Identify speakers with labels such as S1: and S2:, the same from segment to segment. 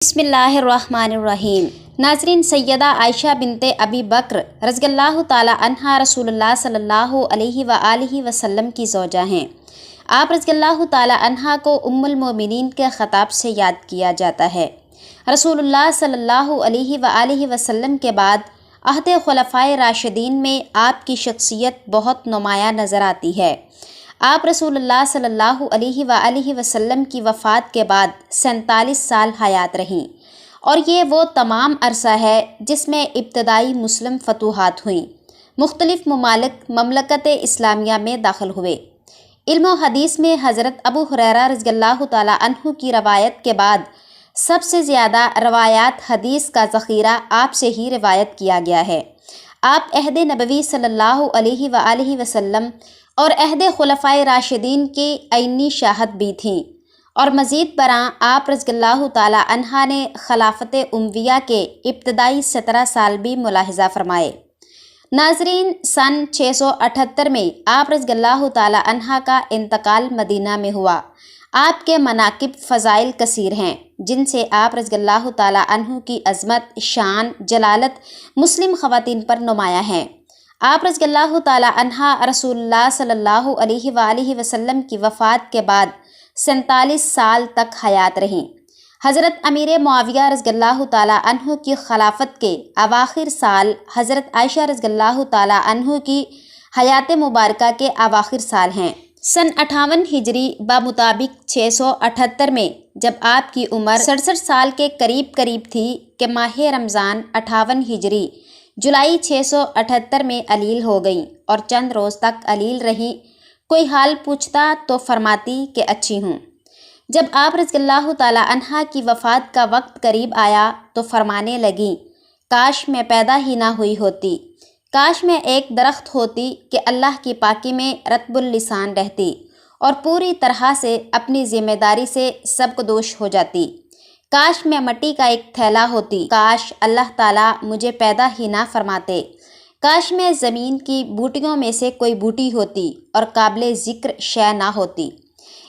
S1: بسم اللہ الرحمن الرحیم۔ ناظرین، سیدہ عائشہ بنت ابی بکر رضی اللہ تعالی عنہا رسول اللہ صلی اللہ علیہ وآلہ وسلم کی زوجہ ہیں۔ آپ رضی اللہ تعالی عنہا کو ام المومنین کے خطاب سے یاد کیا جاتا ہے۔ رسول اللہ صلی اللہ علیہ وآلہ وسلم کے بعد عہد خلفائے راشدین میں آپ کی شخصیت بہت نمایاں نظر آتی ہے۔ آپ رسول اللہ صلی اللہ علیہ وآلہ وسلم کی وفات کے بعد 47 سال حیات رہیں، اور یہ وہ تمام عرصہ ہے جس میں ابتدائی مسلم فتوحات ہوئیں، مختلف ممالک مملکت اسلامیہ میں داخل ہوئے۔ علم و حدیث میں حضرت ابو ہریرہ رضی اللہ تعالی عنہ کی روایت کے بعد سب سے زیادہ روایات حدیث کا ذخیرہ آپ سے ہی روایت کیا گیا ہے۔ آپ عہد نبوی صلی اللہ علیہ وآلہ وسلم اور عہد خلفائے راشدین کی عینی شاہد بھی تھیں، اور مزید برآں آپ رضی اللہ تعالی عنہا نے خلافت امویہ کے ابتدائی 17 سال بھی ملاحظہ فرمائے۔ ناظرین، سن 678 میں آپ رضی اللہ تعالی عنہا کا انتقال مدینہ میں ہوا۔ آپ کے مناقب فضائل کثیر ہیں، جن سے آپ رضی اللہ تعالی عنہ کی عظمت، شان، جلالت مسلم خواتین پر نمایاں ہیں۔ آپ رضی اللہ تعالی عنہا رسول اللہ صلی اللہ علیہ وآلہ وسلم کی وفات کے بعد 47 سال تک حیات رہیں۔ حضرت امیر معاویہ رضی اللہ تعالی عنہ کی خلافت کے اواخر سال حضرت عائشہ رضی اللہ تعالی عنہ کی حیات مبارکہ کے اواخر سال ہیں۔ سن 58 ہجری بمطابق 678 میں جب آپ کی عمر 67 سال کے قریب تھی کہ ماہ رمضان 58 ہجری جولائی 678 میں علیل ہو گئیں، اور چند روز تک علیل رہیں۔ کوئی حال پوچھتا تو فرماتی کہ اچھی ہوں۔ جب آپ رضی اللہ تعالی عنہا کی وفات کا وقت قریب آیا تو فرمانے لگیں، کاش میں پیدا ہی نہ ہوئی ہوتی، کاش میں ایک درخت ہوتی کہ اللہ کی پاکی میں رطب اللسان رہتی اور پوری طرح سے اپنی ذمہ داری سے سبکدوش ہو جاتی، کاش میں مٹی کا ایک تھیلا ہوتی، کاش اللہ تعالیٰ مجھے پیدا ہی نہ فرماتے، کاش میں زمین کی بوٹیوں میں سے کوئی بوٹی ہوتی اور قابل ذکر شے نہ ہوتی۔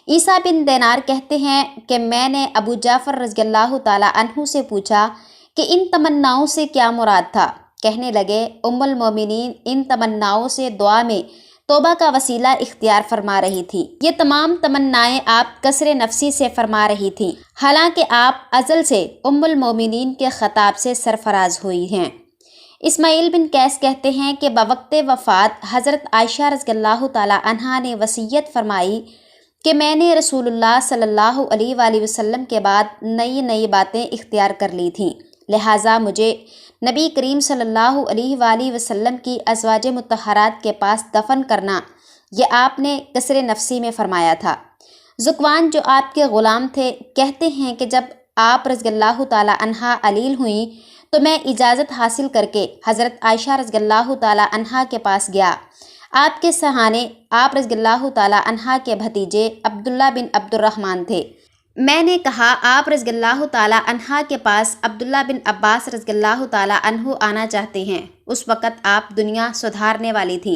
S1: عیسیٰ بن دینار کہتے ہیں کہ میں نے ابو جعفر رضی اللہ تعالیٰ عنہ سے پوچھا کہ ان تمناؤں سے کیا مراد تھا؟ کہنے لگے، ام المومنین ان تمناؤں سے دعا میں توبہ کا وسیلہ اختیار فرما رہی تھی۔ یہ تمام تمنائیں آپ کسر نفسی سے فرما رہی تھیں، حالانکہ آپ ازل سے ام المومنین کے خطاب سے سرفراز ہوئی ہیں۔ اسماعیل بن قیس کہتے ہیں کہ بوقت وفات حضرت عائشہ رضی اللہ تعالی عنہا نے وصیت فرمائی کہ میں نے رسول اللہ صلی اللہ علیہ وآلہ وسلم کے بعد نئی باتیں اختیار کر لی تھیں، لہٰذا مجھے نبی کریم صلی اللہ علیہ وآلہ وسلم کی ازواج مطہرات کے پاس دفن کرنا، یہ آپ نے کسر نفسی میں فرمایا تھا۔ ذکوان جو آپ کے غلام تھے کہتے ہیں کہ جب آپ رضی اللہ تعالی عنہا علیل ہوئیں تو میں اجازت حاصل کر کے حضرت عائشہ رضی اللہ تعالی عنہا کے پاس گیا۔ آپ کے سہانے آپ رضی اللہ تعالی عنہا کے بھتیجے عبداللہ بن عبد الرحمن تھے۔ میں نے کہا آپ رضی اللہ تعالی عنہا کے پاس عبداللہ بن عباس رضی اللہ تعالی عنہ آنا چاہتے ہیں۔ اس وقت آپ دنیا سدھارنے والی تھیں۔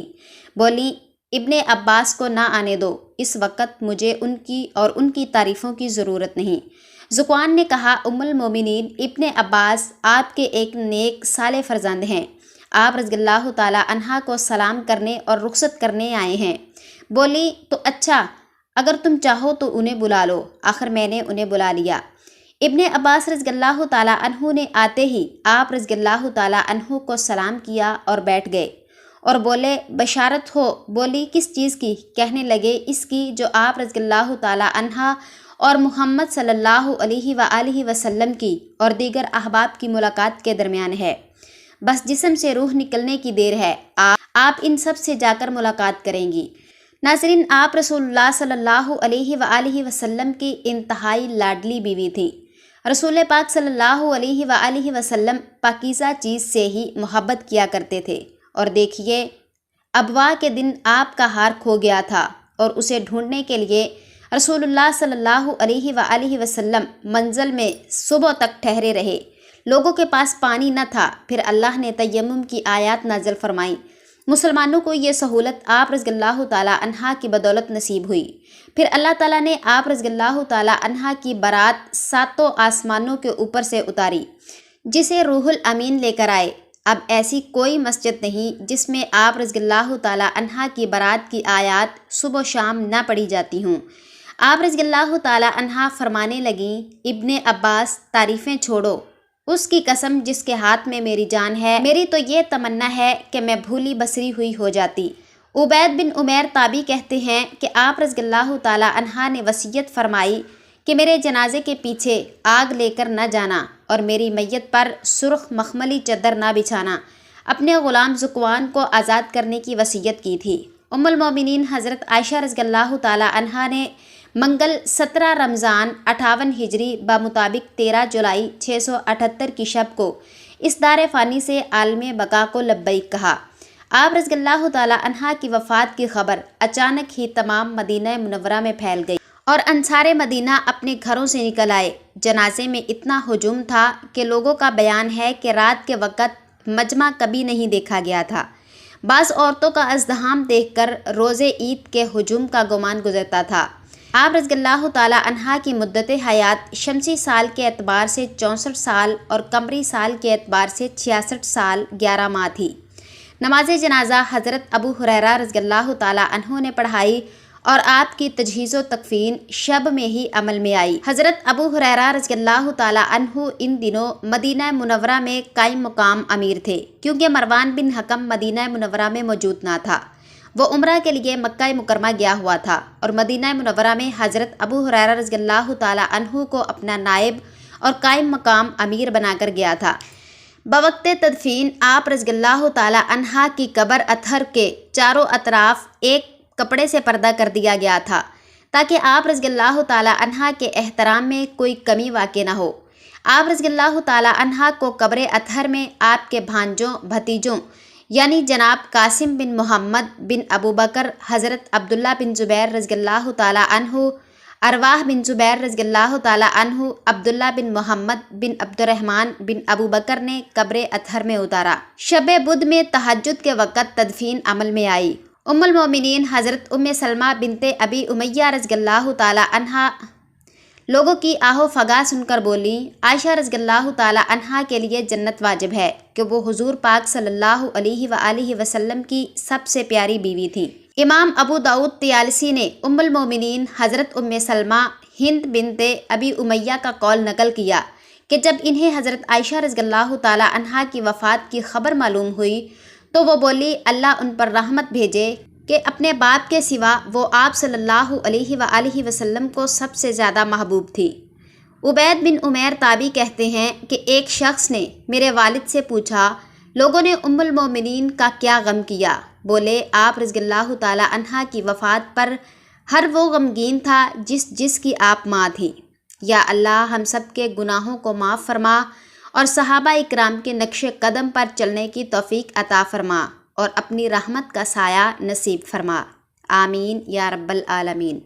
S1: بولی، ابن عباس کو نہ آنے دو، اس وقت مجھے ان کی اور ان کی تعریفوں کی ضرورت نہیں۔ ذکوان نے کہا، ام المومنین ابن عباس آپ کے ایک نیک صالح فرزند ہیں، آپ رضی اللہ تعالی عنہا کو سلام کرنے اور رخصت کرنے آئے ہیں۔ بولی، تو اچھا، اگر تم چاہو تو انہیں بلا لو۔ آخر میں نے انہیں بلا لیا۔ ابن عباس رضی اللہ تعالی عنہ نے آتے ہی آپ رضی اللہ تعالی عنہ کو سلام کیا اور بیٹھ گئے، اور بولے، بشارت ہو۔ بولی، کس چیز کی؟ کہنے لگے، اس کی جو آپ رضی اللہ تعالی عنہا اور محمد صلی اللہ علیہ وآلہ وسلم کی اور دیگر احباب کی ملاقات کے درمیان ہے۔ بس جسم سے روح نکلنے کی دیر ہے، آپ ان سب سے جا کر ملاقات کریں گی۔ ناظرین، آپ رسول اللہ صلی اللہ علیہ وآلہ وسلم کی انتہائی لاڈلی بیوی تھی۔ رسول پاک صلی اللہ علیہ وآلہ وسلم پاکیزہ چیز سے ہی محبت کیا کرتے تھے، اور دیکھیے، ابواہ کے دن آپ کا ہار کھو گیا تھا، اور اسے ڈھونڈنے کے لیے رسول اللہ صلی اللہ علیہ وآلہ وسلم منزل میں صبح تک ٹھہرے رہے۔ لوگوں کے پاس پانی نہ تھا، پھر اللہ نے تیمم کی آیات نازل فرمائیں۔ مسلمانوں کو یہ سہولت آپ رضی اللہ تعالیٰ عنہ کی بدولت نصیب ہوئی۔ پھر اللہ تعالیٰ نے آپ رضی اللہ تعالیٰ عنہ کی بارات ساتوں آسمانوں کے اوپر سے اتاری، جسے روح الامین لے کر آئے۔ اب ایسی کوئی مسجد نہیں جس میں آپ رضی اللہ تعالیٰ عنہ کی بارات کی آیات صبح و شام نہ پڑھی جاتی ہوں۔ آپ رضی اللہ تعالیٰ عنہ فرمانے لگیں، ابن عباس تعریفیں چھوڑو، اس کی قسم جس کے ہاتھ میں میری جان ہے، میری تو یہ تمنا ہے کہ میں بھولی بسری ہوئی ہو جاتی۔ عبید بن عمیر تابعی کہتے ہیں کہ آپ رضی اللہ تعالیٰ عنہ نے وصیت فرمائی کہ میرے جنازے کے پیچھے آگ لے کر نہ جانا اور میری میت پر سرخ مخملی چادر نہ بچھانا۔ اپنے غلام ذکوان کو آزاد کرنے کی وصیت کی تھی۔ ام المومنین حضرت عائشہ رضی اللہ تعالیٰ عنہا نے منگل 17 رمضان 58 ہجری بمطابق 13 جولائی 678 کی شب کو اس دار فانی سے عالم بقا کو لبیک کہا۔ آپ رضی اللہ تعالیٰ عنہ کی وفات کی خبر اچانک ہی تمام مدینہ منورہ میں پھیل گئی اور انصار مدینہ اپنے گھروں سے نکل آئے۔ جنازے میں اتنا ہجوم تھا کہ لوگوں کا بیان ہے کہ رات کے وقت مجمع کبھی نہیں دیکھا گیا تھا۔ بعض عورتوں کا ازدحام دیکھ کر روز عید کے ہجوم کا گمان گزرتا تھا۔ آپ رضی اللہ تعالیٰ عنہ کی مدت حیات شمسی سال کے اعتبار سے 64 سال اور قمری سال کے اعتبار سے 66 سال 11 ماہ تھی۔ نماز جنازہ حضرت ابو ہریرہ رضی اللہ تعالیٰ عنہ نے پڑھائی اور آپ کی تجہیز و تکفین شب میں ہی عمل میں آئی۔ حضرت ابو ہریرہ رضی اللہ تعالیٰ عنہ ان دنوں مدینہ منورہ میں قائم مقام امیر تھے، کیونکہ مروان بن حکم مدینہ منورہ میں موجود نہ تھا۔ وہ عمرہ کے لیے مکہ مکرمہ گیا ہوا تھا اور مدینہ منورہ میں حضرت ابو ہریرہ رضی اللہ تعالیٰ عنہ کو اپنا نائب اور قائم مقام امیر بنا کر گیا تھا۔ بوقت تدفین آپ رضی اللہ تعالیٰ عنہ کی قبر اطہر کے چاروں اطراف ایک کپڑے سے پردہ کر دیا گیا تھا تاکہ آپ رضی اللہ تعالیٰ عنہ کے احترام میں کوئی کمی واقع نہ ہو۔ آپ رضی اللہ تعالیٰ عنہ کو قبر اطہر میں آپ کے بھانجوں بھتیجوں یعنی جناب قاسم بن محمد بن ابو بکر، حضرت عبداللہ بن زبیر رضی اللہ تعالیٰ عنہ، ارواح بن زبیر رضی اللہ تعالیٰ عنہ، عبداللہ بن محمد بن عبد الرحمن بن ابو بکر نے قبر اطہر میں اتارا۔ شب بدھ میں تہجد کے وقت تدفین عمل میں آئی۔ ام المومنین حضرت ام سلمہ بنت ابی امیہ رضی اللہ تعالیٰ عنہ لوگوں کی آہ و فغاں سن کر بولیں، عائشہ رضی اللہ تعالیٰ عنہ کے لیے جنت واجب ہے کہ وہ حضور پاک صلی اللہ علیہ وآلہ وسلم کی سب سے پیاری بیوی تھی۔ امام ابو داؤد طیالسی نے ام المومنین حضرت ام سلمہ ہند بنت ابی امیہ کا قول نقل کیا کہ جب انہیں حضرت عائشہ رضی اللہ تعالیٰ عنہ کی وفات کی خبر معلوم ہوئی تو وہ بولی، اللہ ان پر رحمت بھیجے کہ اپنے باپ کے سوا وہ آپ صلی اللہ علیہ وآلہ وسلم کو سب سے زیادہ محبوب تھی۔ عبید بن عمیر تابعی کہتے ہیں کہ ایک شخص نے میرے والد سے پوچھا، لوگوں نے ام المومنین کا کیا غم کیا؟ بولے، آپ رضی اللہ تعالیٰ عنہ کی وفات پر ہر وہ غمگین تھا جس کی آپ ماں تھی۔ یا اللہ ہم سب کے گناہوں کو معاف فرما اور صحابہ اکرام کے نقش قدم پر چلنے کی توفیق عطا فرما اور اپنی رحمت کا سایہ نصیب فرما، آمین یا رب العالمین۔